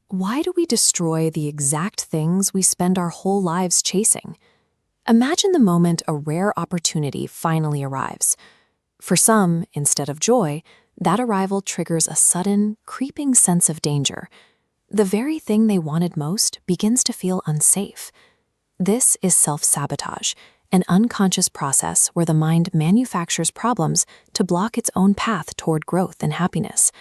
Why do we destroy the exact things we spend our whole lives chasing? Imagine the moment a rare opportunity finally arrives. For some, instead of joy, that arrival triggers a sudden, creeping sense of danger. The very thing they wanted most begins to feel unsafe. This is self-sabotage, an unconscious process where the mind manufactures problems to block its own path toward growth and happiness.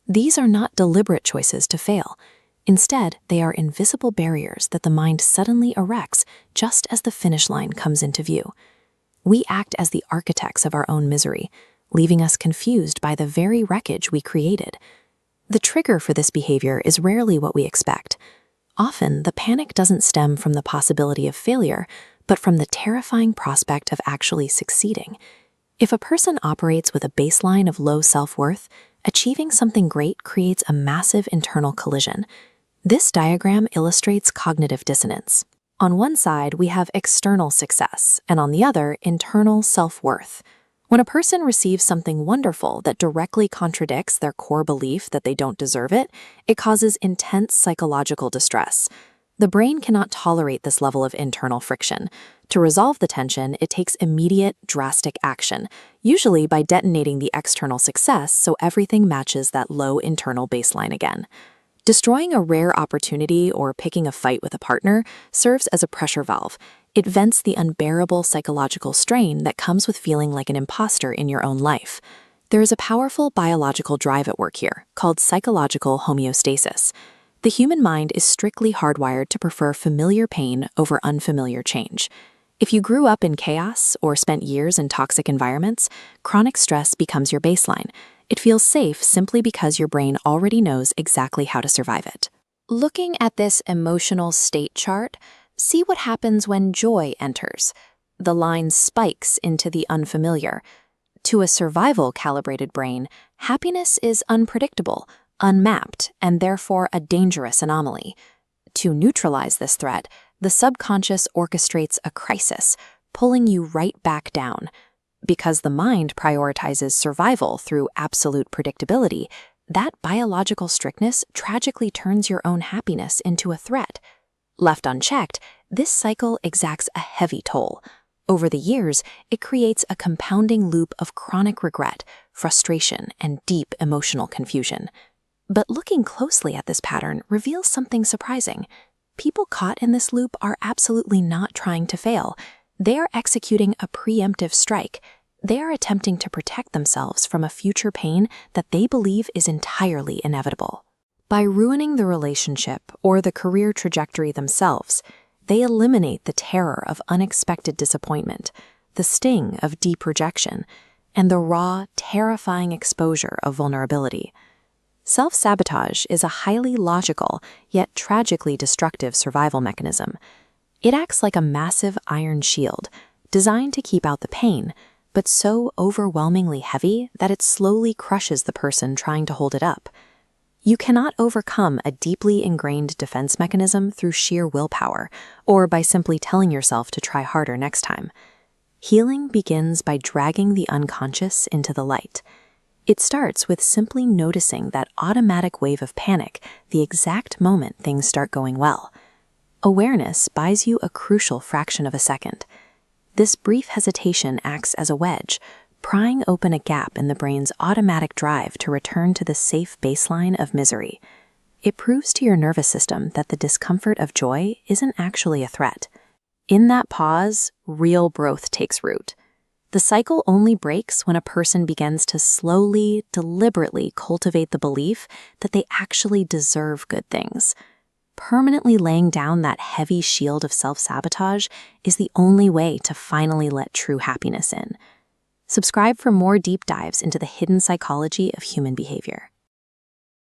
These are not deliberate choices to fail. Instead, they are invisible barriers that the mind suddenly erects just as the finish line comes into view. We act as the architects of our own misery, leaving us confused by the very wreckage we created. The trigger for this behavior is rarely what we expect. Often, the panic doesn't stem from the possibility of failure, but from the terrifying prospect of actually succeeding. If a person operates with a baseline of low self-worth, achieving something great creates a massive internal collision. This diagram illustrates cognitive dissonance. On one side, we have external success, and on the other, internal self-worth. When a person receives something wonderful that directly contradicts their core belief that they don't deserve it, it causes intense psychological distress. The brain cannot tolerate this level of internal friction. To resolve the tension, it takes immediate, drastic action, usually by detonating the external success so everything matches that low internal baseline again. Destroying a rare opportunity or picking a fight with a partner serves as a pressure valve. It vents the unbearable psychological strain that comes with feeling like an imposter in your own life. There is a powerful biological drive at work here, called psychological homeostasis. The human mind is strictly hardwired to prefer familiar pain over unfamiliar change. If you grew up in chaos or spent years in toxic environments, chronic stress becomes your baseline. It feels safe simply because your brain already knows exactly how to survive it. Looking at this emotional state chart, see what happens when joy enters. The line spikes into the unfamiliar. To a survival-calibrated brain, happiness is unpredictable, unmapped, and therefore a dangerous anomaly. To neutralize this threat, the subconscious orchestrates a crisis, pulling you right back down. Because the mind prioritizes survival through absolute predictability, that biological strictness tragically turns your own happiness into a threat. Left unchecked, this cycle exacts a heavy toll. Over the years, it creates a compounding loop of chronic regret, frustration, and deep emotional confusion. But looking closely at this pattern reveals something surprising. People caught in this loop are absolutely not trying to fail. They are executing a preemptive strike. They are attempting to protect themselves from a future pain that they believe is entirely inevitable. By ruining the relationship or the career trajectory themselves, they eliminate the terror of unexpected disappointment, the sting of deep rejection, and the raw, terrifying exposure of vulnerability. Self-sabotage is a highly logical, yet tragically destructive survival mechanism. It acts like a massive iron shield, designed to keep out the pain, but so overwhelmingly heavy that it slowly crushes the person trying to hold it up. You cannot overcome a deeply ingrained defense mechanism through sheer willpower, or by simply telling yourself to try harder next time. Healing begins by dragging the unconscious into the light. It starts with simply noticing that automatic wave of panic the exact moment things start going well. Awareness buys you a crucial fraction of a second. This brief hesitation acts as a wedge, prying open a gap in the brain's automatic drive to return to the safe baseline of misery. It proves to your nervous system that the discomfort of joy isn't actually a threat. In that pause, real growth takes root. The cycle only breaks when a person begins to slowly, deliberately cultivate the belief that they actually deserve good things. Permanently laying down that heavy shield of self-sabotage is the only way to finally let true happiness in. Subscribe for more deep dives into the hidden psychology of human behavior.